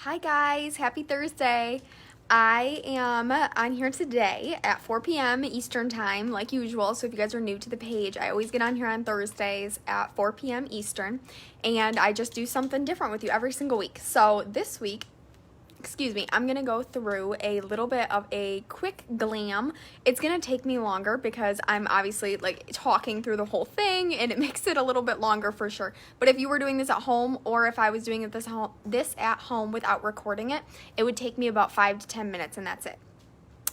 Hi guys, happy Thursday. I am on here today at 4 p.m. Eastern time like usual. So if you guys are new to the page, I always get on here on Thursdays at 4 p.m. Eastern, and I just do something different with you every single week. So this week, I'm going to go through a little bit of a quick glam. It's going to take me longer because I'm obviously like talking through the whole thing, and it makes it a little bit longer for sure. But if you were doing this at home, or if I was doing this at home without recording it, it would take me about 5 to 10 minutes, and that's it.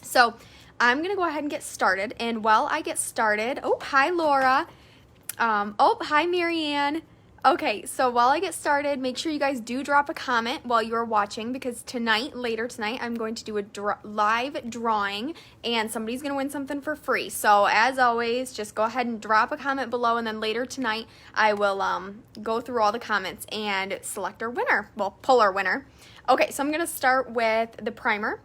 So I'm going to go ahead and get started. And while I get started, oh, hi Laura. Hi Marianne. Okay, so while I get started, make sure you guys do drop a comment while you're watching, because later tonight, I'm going to do a live drawing, and somebody's going to win something for free. So as always, just go ahead and drop a comment below, and then later tonight, I will go through all the comments and select our winner. Well, pull our winner. Okay, so I'm going to start with the primer.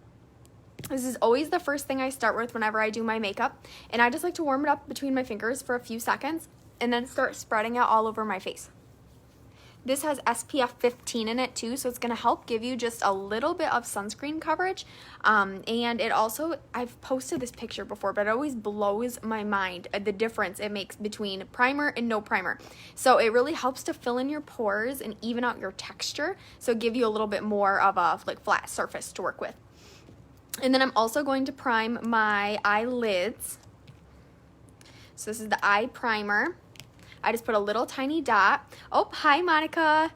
This is always the first thing I start with whenever I do my makeup, and I just like to warm it up between my fingers for a few seconds, and then start spreading it all over my face. This has SPF 15 in it too, so it's going to help give you just a little bit of sunscreen coverage. And it also, I've posted this picture before, but it always blows my mind the difference it makes between primer and no primer. So it really helps to fill in your pores and even out your texture, so give you a little bit more of a flat surface to work with. And then I'm also going to prime my eyelids. So this is the eye primer. I just put a little tiny dot. Oh, hi, Monica.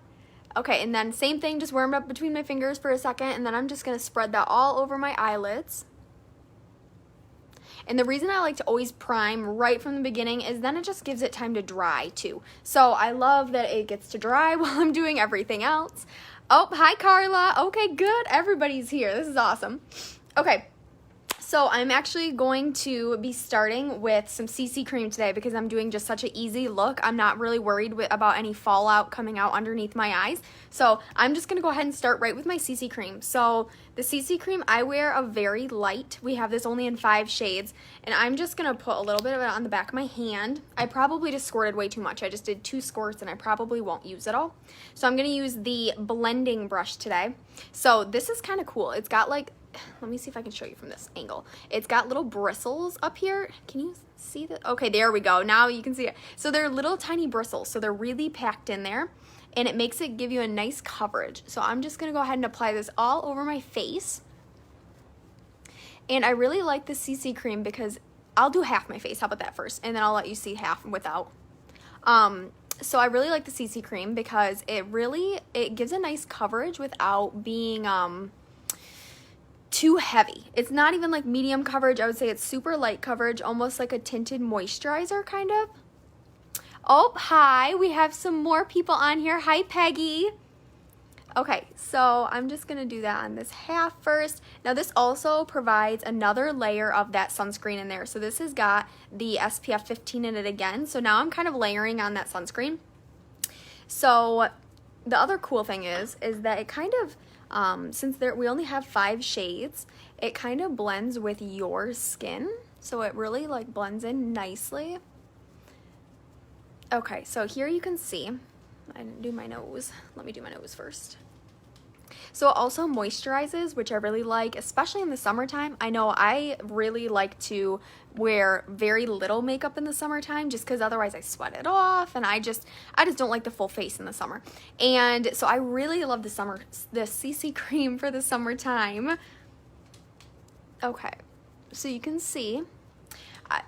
Okay, and then same thing, just warm it up between my fingers for a second, and then I'm just going to spread that all over my eyelids. And the reason I like to always prime right from the beginning is then it just gives it time to dry, too. So I love that it gets to dry while I'm doing everything else. Oh, hi, Carla. Okay, good. Everybody's here. This is awesome. Okay. So I'm actually going to be starting with some CC cream today because I'm doing just such an easy look. I'm not really worried about any fallout coming out underneath my eyes. So I'm just going to go ahead and start right with my CC cream. So the CC cream, I wear a very light. We have this only in 5 shades. And I'm just going to put a little bit of it on the back of my hand. I probably just squirted way too much. I just did 2 squirts and I probably won't use it all. So I'm going to use the blending brush today. So this is kind of cool. It's got like, let me see if I can show you from this angle. It's got little bristles up here. Can you see that? Okay, there we go. Now you can see it. So they're little tiny bristles. So they're really packed in there, and it makes it give you a nice coverage. So I'm just going to go ahead and apply this all over my face. And I really like the CC cream because I'll do half my face. How about that first? And then I'll let you see half without. So I really like the CC cream because it gives a nice coverage without being too heavy. It's not even like medium coverage. I would say it's super light coverage, almost like a tinted moisturizer kind of. Oh, hi. We have some more people on here. Hi, Peggy. Okay, so I'm just going to do that on this half first. Now this also provides another layer of that sunscreen in there. So this has got the SPF 15 in it again. So now I'm kind of layering on that sunscreen. So the other cool thing is that it kind of, since we only have 5 shades, it kind of blends with your skin. So it really like blends in nicely. Okay, so here you can see, I didn't do my nose. Let me do my nose first. So it also moisturizes, which I really like, especially in the summertime. I know I really like to wear very little makeup in the summertime just because otherwise I sweat it off, and I just don't like the full face in the summer. And so I really love the CC cream for the summertime. Okay, so you can see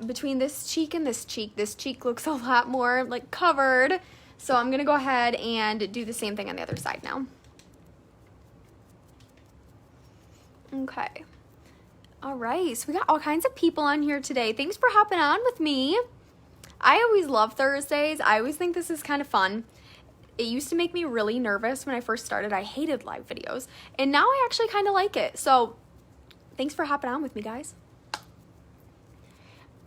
between this cheek and this cheek looks a lot more like covered. So I'm gonna go ahead and do the same thing on the other side now. Okay. All right. So we got all kinds of people on here today. Thanks for hopping on with me. I always love Thursdays. I always think this is kind of fun. It used to make me really nervous when I first started. I hated live videos. And now I actually kind of like it. So thanks for hopping on with me, guys.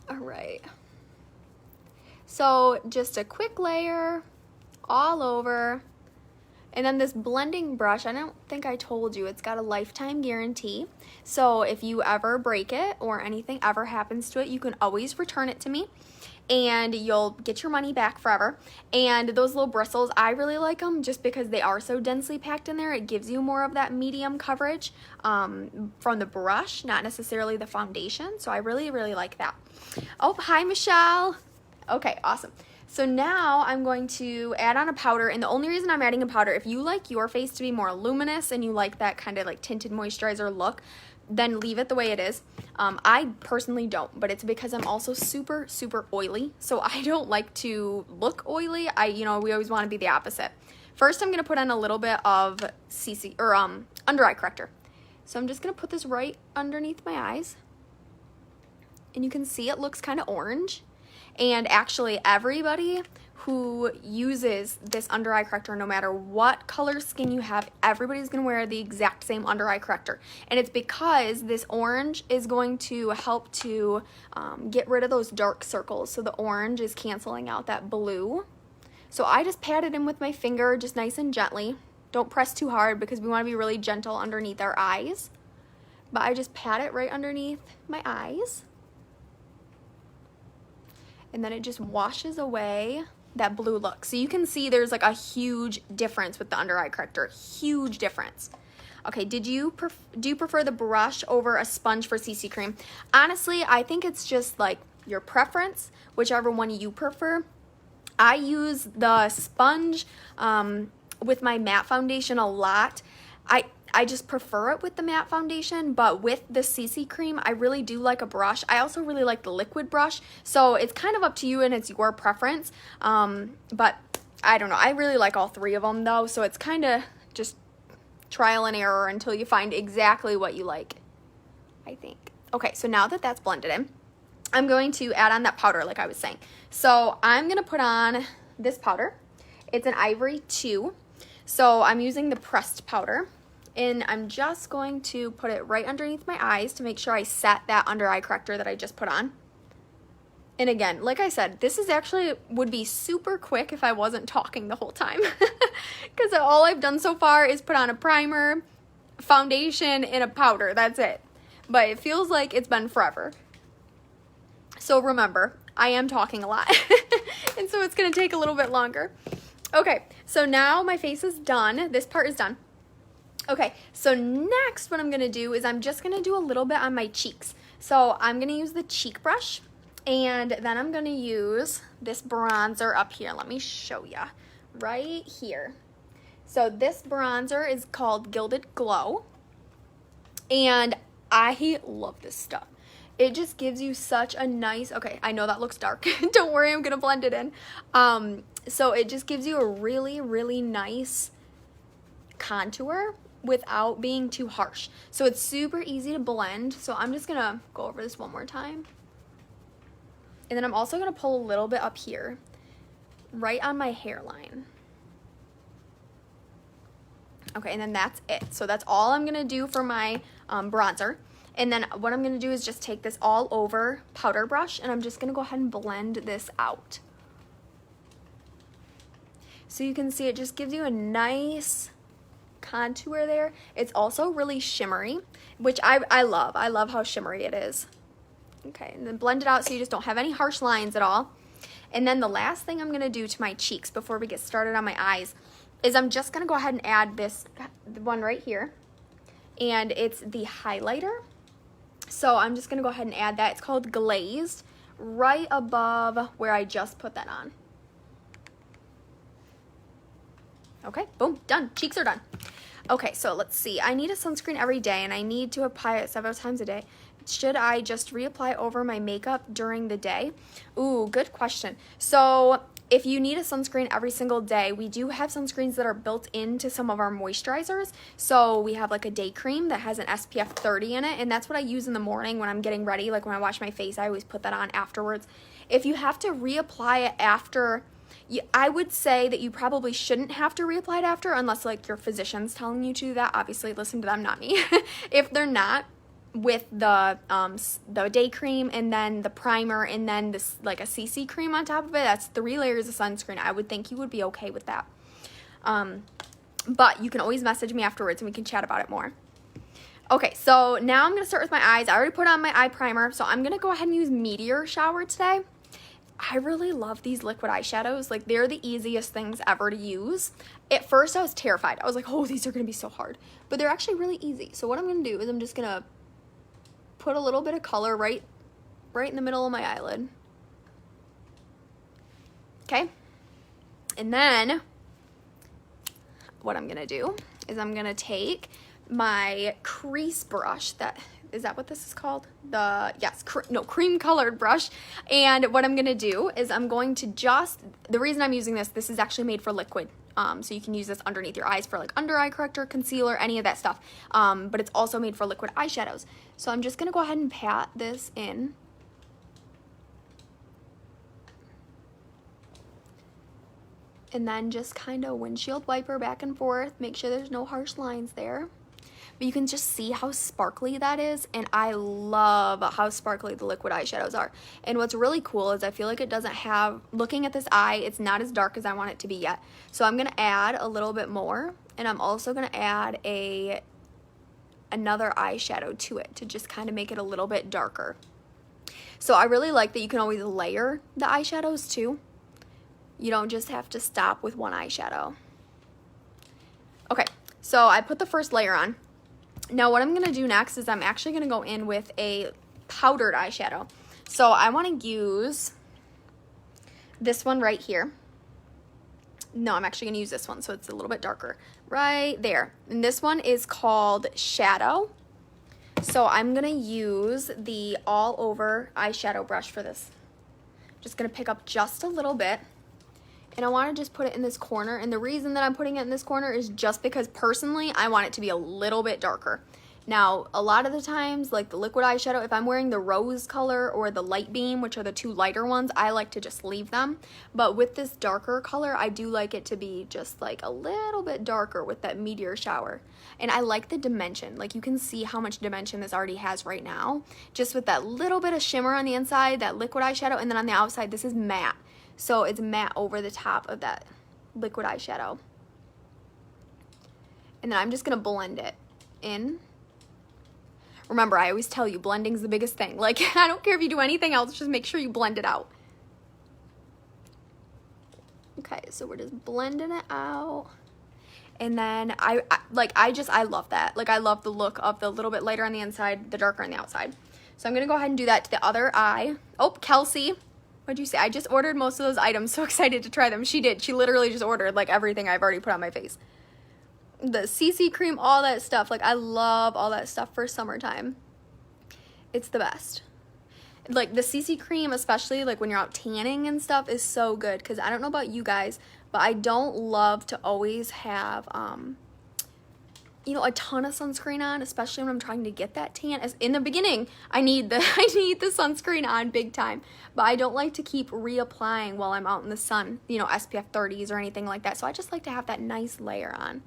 All right. So just a quick layer all over. And then this blending brush, I don't think I told you, it's got a lifetime guarantee. So if you ever break it or anything ever happens to it, you can always return it to me. and you'll get your money back forever. And those little bristles, I really like them just because they are so densely packed in there. It gives you more of that medium coverage from the brush, not necessarily the foundation. So I really, really like that. Oh, hi, Michelle. Okay, awesome. So now I'm going to add on a powder, and the only reason I'm adding a powder, if you like your face to be more luminous and you like that kind of like tinted moisturizer look, then leave it the way it is. I personally don't, but it's because I'm also super, super oily. So I don't like to look oily. We always want to be the opposite. First, I'm going to put on a little bit of CC or under eye corrector. So I'm just going to put this right underneath my eyes. And you can see it looks kind of orange. And actually, everybody who uses this under eye corrector, no matter what color skin you have, everybody's going to wear the exact same under eye corrector. And it's because this orange is going to help to get rid of those dark circles. So the orange is canceling out that blue. So I just pat it in with my finger, just nice and gently. Don't press too hard because we want to be really gentle underneath our eyes. But I just pat it right underneath my eyes. And then it just washes away that blue look. So you can see there's like a huge difference with the under eye corrector. Huge difference. Okay, do you prefer the brush over a sponge for CC cream? Honestly, I think it's just like your preference, whichever one you prefer. I use the sponge with my matte foundation a lot. I just prefer it with the matte foundation, but with the CC cream, I really do like a brush. I also really like the liquid brush, so it's kind of up to you and it's your preference, but I don't know. I really like all three of them, though, so it's kind of just trial and error until you find exactly what you like, I think. Okay, so now that that's blended in, I'm going to add on that powder like I was saying. So I'm going to put on this powder. It's an Ivory 2, so I'm using the pressed powder. And I'm just going to put it right underneath my eyes to make sure I set that under eye corrector that I just put on. And again, like I said, this is actually would be super quick if I wasn't talking the whole time. Because all I've done so far is put on a primer, foundation, and a powder. That's it. But it feels like it's been forever. So remember, I am talking a lot. And so it's going to take a little bit longer. Okay, so now my face is done. This part is done. Okay, so next what I'm going to do is I'm just going to do a little bit on my cheeks. So I'm going to use the cheek brush, and then I'm going to use this bronzer up here. Let me show you right here. So this bronzer is called Gilded Glow, and I love this stuff. It just gives you such a nice, okay, I know that looks dark. Don't worry, I'm going to blend it in. So it just gives you a really, really nice contour without being too harsh. So it's super easy to blend. So I'm just going to go over this one more time. And then I'm also going to pull a little bit up here, right on my hairline. Okay, and then that's it. So that's all I'm going to do for my bronzer. And then what I'm going to do is just take this all over powder brush, and I'm just going to go ahead and blend this out. So you can see it just gives you a nice contour there. It's also really shimmery, which I love. I love how shimmery it is. Okay, and then blend it out so you just don't have any harsh lines at all. And then the last thing I'm going to do to my cheeks before we get started on my eyes is I'm just going to go ahead and add this one right here. And it's the highlighter. So I'm just going to go ahead and add that. It's called Glazed, right above where I just put that on. Okay, boom, done. Cheeks are done. Okay, so let's see. I need a sunscreen every day, and I need to apply it several times a day. Should I just reapply over my makeup during the day? Ooh, good question. So if you need a sunscreen every single day, we do have sunscreens that are built into some of our moisturizers. So we have like a day cream that has an SPF 30 in it, and that's what I use in the morning when I'm getting ready. Like when I wash my face, I always put that on afterwards. If you have to reapply it after, I would say that you probably shouldn't have to reapply it after unless like your physician's telling you to do that. Obviously, listen to them, not me. If they're not, with the day cream and then the primer and then this like a CC cream on top of it, that's 3 layers of sunscreen. I would think you would be okay with that. But you can always message me afterwards and we can chat about it more. Okay, so now I'm going to start with my eyes. I already put on my eye primer, so I'm going to go ahead and use Meteor Shower today. I really love these liquid eyeshadows. Like, they're the easiest things ever to use. At first, I was terrified. I was like, oh, these are going to be so hard. But they're actually really easy. So what I'm going to do is I'm just going to put a little bit of color right in the middle of my eyelid. Okay? And then what I'm going to do is I'm going to take my crease brush. Is that what this is called? Cream colored brush. And what I'm going to do is I'm going to the reason I'm using this is actually made for liquid. So you can use this underneath your eyes for like under eye corrector, concealer, any of that stuff. But it's also made for liquid eyeshadows. So I'm just going to go ahead and pat this in. And then just kind of windshield wiper back and forth. Make sure there's no harsh lines there. But you can just see how sparkly that is, and I love how sparkly the liquid eyeshadows are. And what's really cool is I feel like it doesn't have, looking at this eye, it's not as dark as I want it to be yet. So I'm going to add a little bit more, and I'm also going to add another eyeshadow to it to just kind of make it a little bit darker. So I really like that you can always layer the eyeshadows too. You don't just have to stop with one eyeshadow. Okay, so I put the first layer on. Now what I'm going to do next is I'm actually going to go in with a powdered eyeshadow. So I want to use this one right here. No, I'm actually going to use this one so it's a little bit darker. Right there. And this one is called Shadow. So I'm going to use the all over eyeshadow brush for this. Just going to pick up just a little bit. And I want to just put it in this corner. And the reason that I'm putting it in this corner is just because personally I want it to be a little bit darker. Now, a lot of the times, like the liquid eyeshadow, if I'm wearing the rose color or the light beam, which are the two lighter ones, I like to just leave them. But with this darker color, I do like it to be just like a little bit darker with that meteor shower. And I like the dimension. Like, you can see how much dimension this already has right now. Just with that little bit of shimmer on the inside, that liquid eyeshadow, and then on the outside, this is matte. So it's matte over the top of that liquid eyeshadow. And then I'm just going to blend it in. Remember, I always tell you, blending's the biggest thing. Like, I don't care if you do anything else, just make sure you blend it out. Okay, so we're just blending it out. And then I love that. Like, I love the look of the little bit lighter on the inside, the darker on the outside. So I'm going to go ahead and do that to the other eye. Oh, Kelsey. What'd you say? I just ordered most of those items. So excited to try them. She did. She literally just ordered like everything I've already put on my face. The CC cream, all that stuff. Like, I love all that stuff for summertime. It's the best. Like, the CC cream, especially like when you're out tanning and stuff, is so good. Because I don't know about you guys, but I don't love to always have a ton of sunscreen on, especially when I'm trying to get that tan. As in the beginning, I need the sunscreen on big time, but I don't like to keep reapplying while I'm out in the sun, SPF 30s or anything like that. So I just like to have that nice layer on.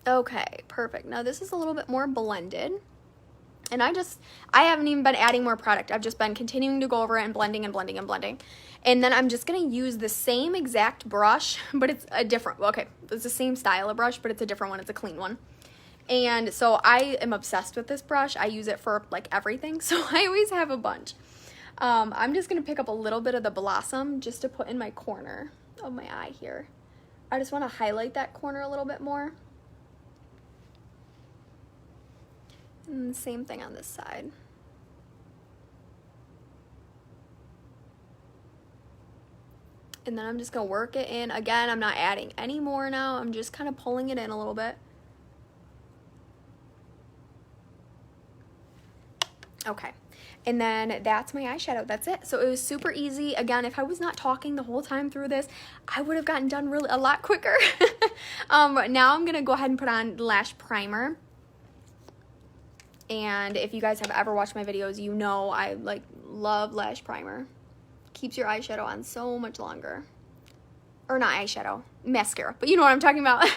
Okay, perfect. Now this is a little bit more blended. And I haven't even been adding more product. I've just been continuing to go over it and blending and blending and blending. And then I'm just going to use the same exact brush, but it's a different, it's the same style of brush, but it's a different one. It's a clean one. And so I am obsessed with this brush. I use it for like everything. So I always have a bunch. I'm just going to pick up a little bit of the Blossom just to put in my corner of my eye here. I just want to highlight that corner a little bit more. And same thing on this side. And then I'm just going to work it in. Again, I'm not adding any more now. I'm just kind of pulling it in a little bit. Okay. And then that's my eyeshadow. That's it. So it was super easy. Again, if I was not talking the whole time through this, I would have gotten done a lot quicker. Now I'm going to go ahead and put on lash primer. And if you guys have ever watched my videos, you know I love lash primer. Keeps your eyeshadow on so much longer. Or not eyeshadow, mascara. But you know what I'm talking about.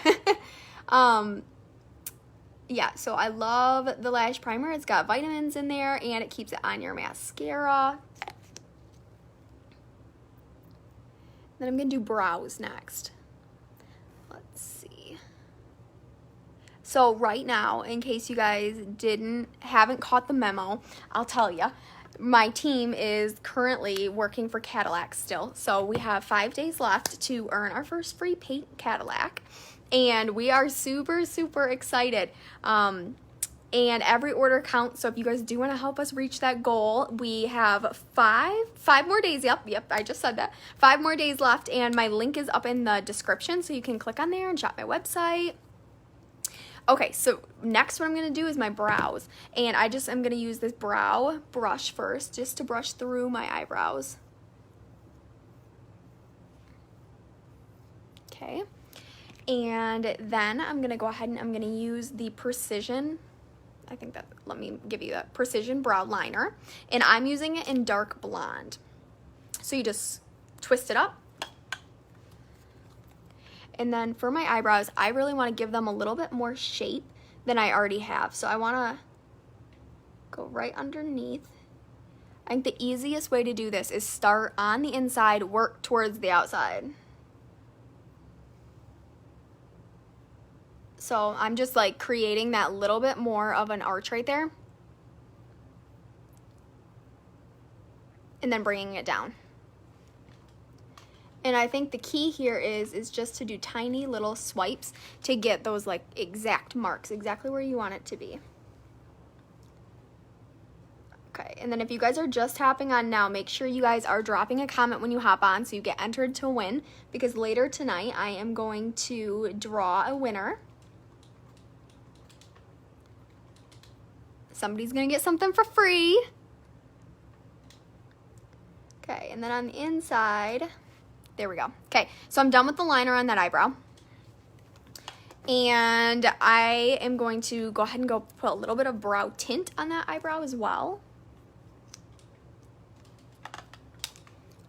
Yeah, so I love the lash primer. It's got vitamins in there and it keeps it on your mascara. Then I'm going to do brows next. Let's see. So right now, in case you guys haven't caught the memo, I'll tell you. my team is currently working for Cadillac still. So we have 5 days left to earn our first free paint Cadillac. And we are super, super excited. And every order counts. So if you guys do want to help us reach that goal, we have five more days. Yep, I just said that. 5 more days left, and my link is up in the description, so you can click on there and shop my website. Okay, so next what I'm going to do is my brows. And I'm going to use this brow brush first, just to brush through my eyebrows. Okay. And then I'm going to go ahead and I'm going to use the Precision, let me give you that Precision brow liner, and I'm using it in dark blonde. So you just twist it up. And then for my eyebrows, I really want to give them a little bit more shape than I already have. So I want to go right underneath. I think the easiest way to do this is start on the inside, work towards the outside. So I'm just like creating that little bit more of an arch right there. And then bringing it down. And I think the key here is just to do tiny little swipes to get those like exact marks, exactly where you want it to be. Okay, and then if you guys are just hopping on now, make sure you guys are dropping a comment when you hop on so you get entered to win, because later tonight I am going to draw a winner. Somebody's gonna get something for free. Okay, and then on the inside, there we go. Okay, so I'm done with the liner on that eyebrow. And I am going to go ahead and go put a little bit of brow tint on that eyebrow as well.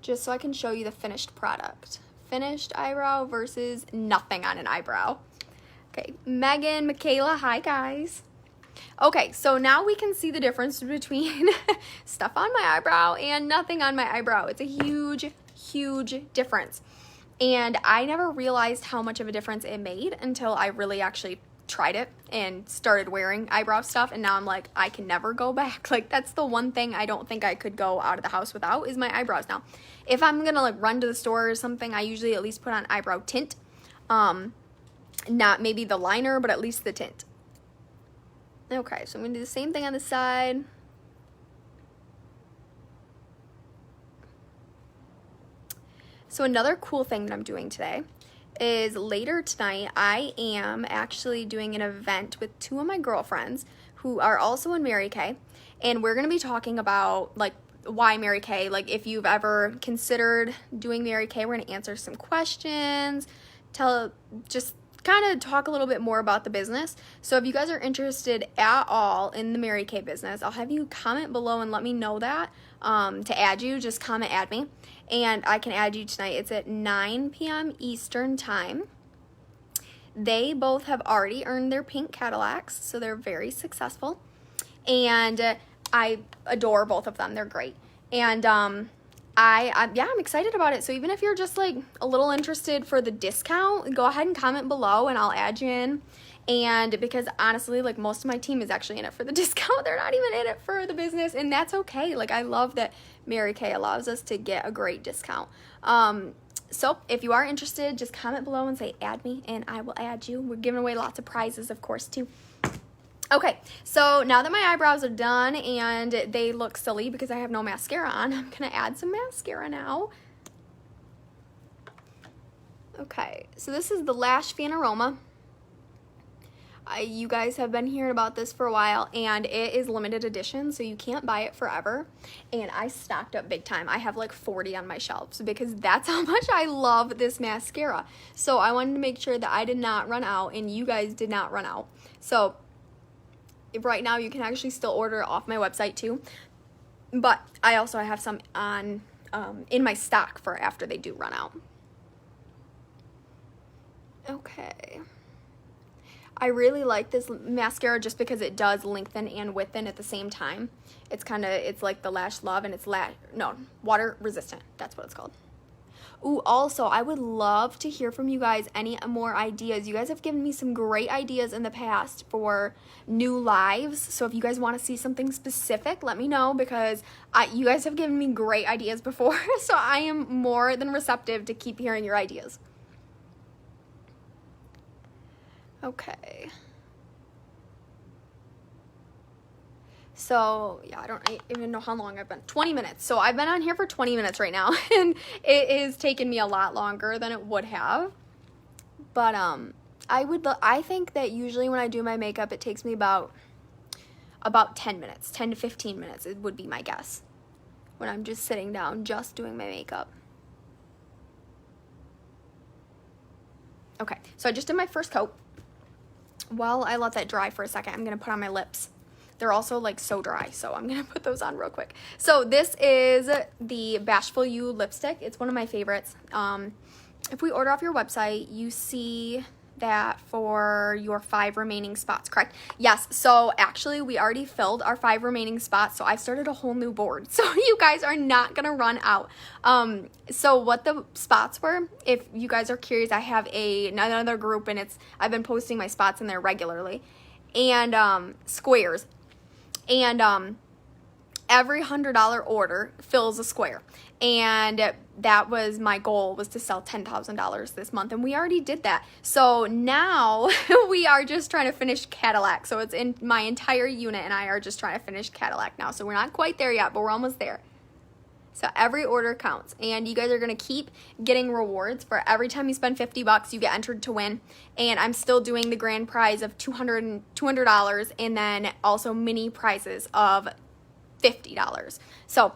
Just so I can show you the finished product. Finished eyebrow versus nothing on an eyebrow. Okay, Megan, Michaela, hi guys. Okay, so now we can see the difference between stuff on my eyebrow and nothing on my eyebrow. It's a huge, huge difference. And I never realized how much of a difference it made until I really actually tried it and started wearing eyebrow stuff. And now I'm like, I can never go back. Like, that's the one thing I don't think I could go out of the house without is my eyebrows now. If I'm going to like run to the store or something, I usually at least put on eyebrow tint. Not maybe the liner, but at least the tint. Okay, so I'm going to do the same thing on the side. So another cool thing that I'm doing today is later tonight, I am actually doing an event with 2 of my girlfriends who are also in Mary Kay. And we're going to be talking about, like, why Mary Kay. Like, if you've ever considered doing Mary Kay, we're going to answer some questions, just kind of talk a little bit more about the business. So if you guys are interested at all in the Mary Kay business, I'll have you comment below and let me know that. To add you, just comment add me, and I can add you tonight. It's at 9 p.m. Eastern time. They both have already earned their pink Cadillacs, so they're very successful, and I adore both of them. They're great, and I'm excited about it. So even if you're just like a little interested for the discount, go ahead and comment below and I'll add you in. And because honestly, like, most of my team is actually in it for the discount. They're not even in it for the business, and that's okay. Like, I love that Mary Kay allows us to get a great discount. So if you are interested, just comment below and say add me and I will add you. We're giving away lots of prizes, of course, too. Okay, so now that my eyebrows are done and they look silly because I have no mascara on, I'm going to add some mascara now. Okay, so this is the Lash Fan Aroma. You guys have been hearing about this for a while, and it is limited edition, so you can't buy it forever. And I stocked up big time. I have like 40 on my shelves because that's how much I love this mascara. So I wanted to make sure that I did not run out and you guys did not run out. So right now you can actually still order it off my website too, but I have some on in my stock for after they do run out. Okay, I really like this mascara just because it does lengthen and widthen at the same time. It's like the Lash Love, and it's water resistant. That's what it's called. Ooh, also, I would love to hear from you guys any more ideas. You guys have given me some great ideas in the past for new lives. So if you guys want to see something specific, let me know, because you guys have given me great ideas before. So I am more than receptive to keep hearing your ideas. Okay. So, yeah, I don't even know how long I've been. 20 minutes. So I've been on here for 20 minutes right now, and it is taking me a lot longer than it would have. But I think that usually when I do my makeup, it takes me about 10 minutes, 10 to 15 minutes. It would be my guess when I'm just sitting down, just doing my makeup. Okay, so I just did my first coat. While I let that dry for a second, I'm going to put on my lips. They're also like so dry, so I'm going to put those on real quick. So this is the Bashful You lipstick. It's one of my favorites. If we order off your website, you see that for your 5 remaining spots, correct? Yes, so actually we already filled our 5 remaining spots, so I've started a whole new board. So you guys are not gonna run out. So what the spots were, if you guys are curious, I have another group, and I've been posting my spots in there regularly, and squares, and every $100 order fills a square, and that was my goal, was to sell $10,000 this month, and we already did that. So now we are just trying to finish Cadillac. So it's in my entire unit, and I are just trying to finish Cadillac now. So we're not quite there yet, but we're almost there. So every order counts, and you guys are going to keep getting rewards. For every time you spend $50, you get entered to win. And I'm still doing the grand prize of $200, and then also mini prizes of $50. So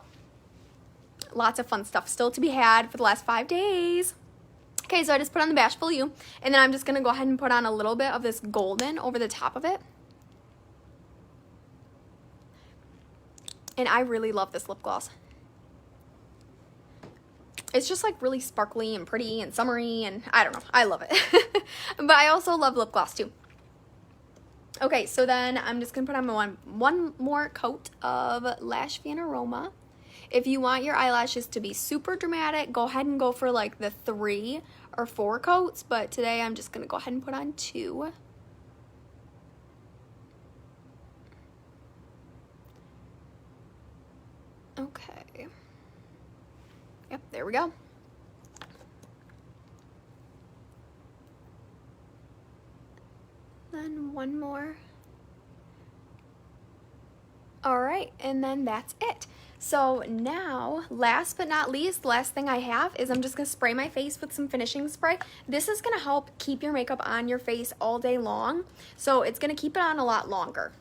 lots of fun stuff still to be had for the last 5 days. Okay, so I just put on the Bashful You, and then I'm just going to go ahead and put on a little bit of this golden over the top of it. And I really love this lip gloss. It's just like really sparkly and pretty and summery, and I don't know, I love it. But I also love lip gloss too. Okay, so then I'm just going to put on one more coat of Lash Fan Aroma. If you want your eyelashes to be super dramatic, go ahead and go for like the 3 or 4 coats, but today I'm just going to go ahead and put on 2. Okay. Yep, there we go. Then one more. All right, and then that's it. So now, last but not least, the last thing I have is I'm just going to spray my face with some finishing spray. This is going to help keep your makeup on your face all day long, so it's going to keep it on a lot longer.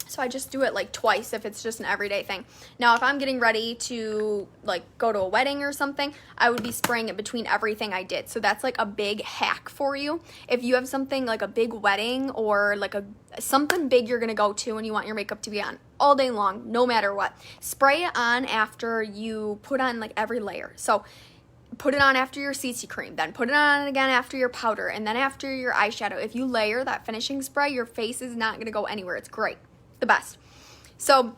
So I just do it like twice if it's just an everyday thing. Now, if I'm getting ready to like go to a wedding or something, I would be spraying it between everything I did. So that's like a big hack for you. If you have something like a big wedding or like something big you're gonna go to and you want your makeup to be on all day long, no matter what, spray it on after you put on like every layer. So put it on after your CC cream, then put it on again after your powder, and then after your eyeshadow. If you layer that finishing spray, your face is not gonna go anywhere. It's great. The best. So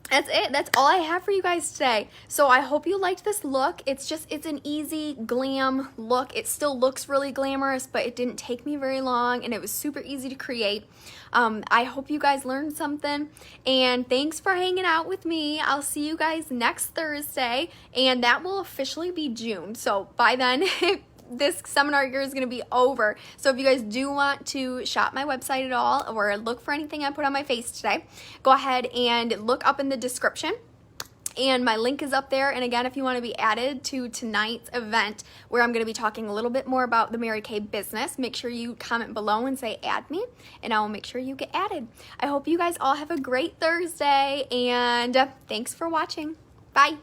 that's it. That's all I have for you guys today. So I hope you liked this look. It's an easy glam look. It still looks really glamorous, but it didn't take me very long, and it was super easy to create. I hope you guys learned something, and thanks for hanging out with me. I'll see you guys next Thursday, and that will officially be June. So by then, this seminar year is going to be over. So if you guys do want to shop my website at all or look for anything I put on my face today, go ahead and look up in the description, and my link is up there. And again, if you want to be added to tonight's event where I'm going to be talking a little bit more about the Mary Kay business, make sure you comment below and say add me, and I will make sure you get added. I hope you guys all have a great Thursday, and thanks for watching. Bye.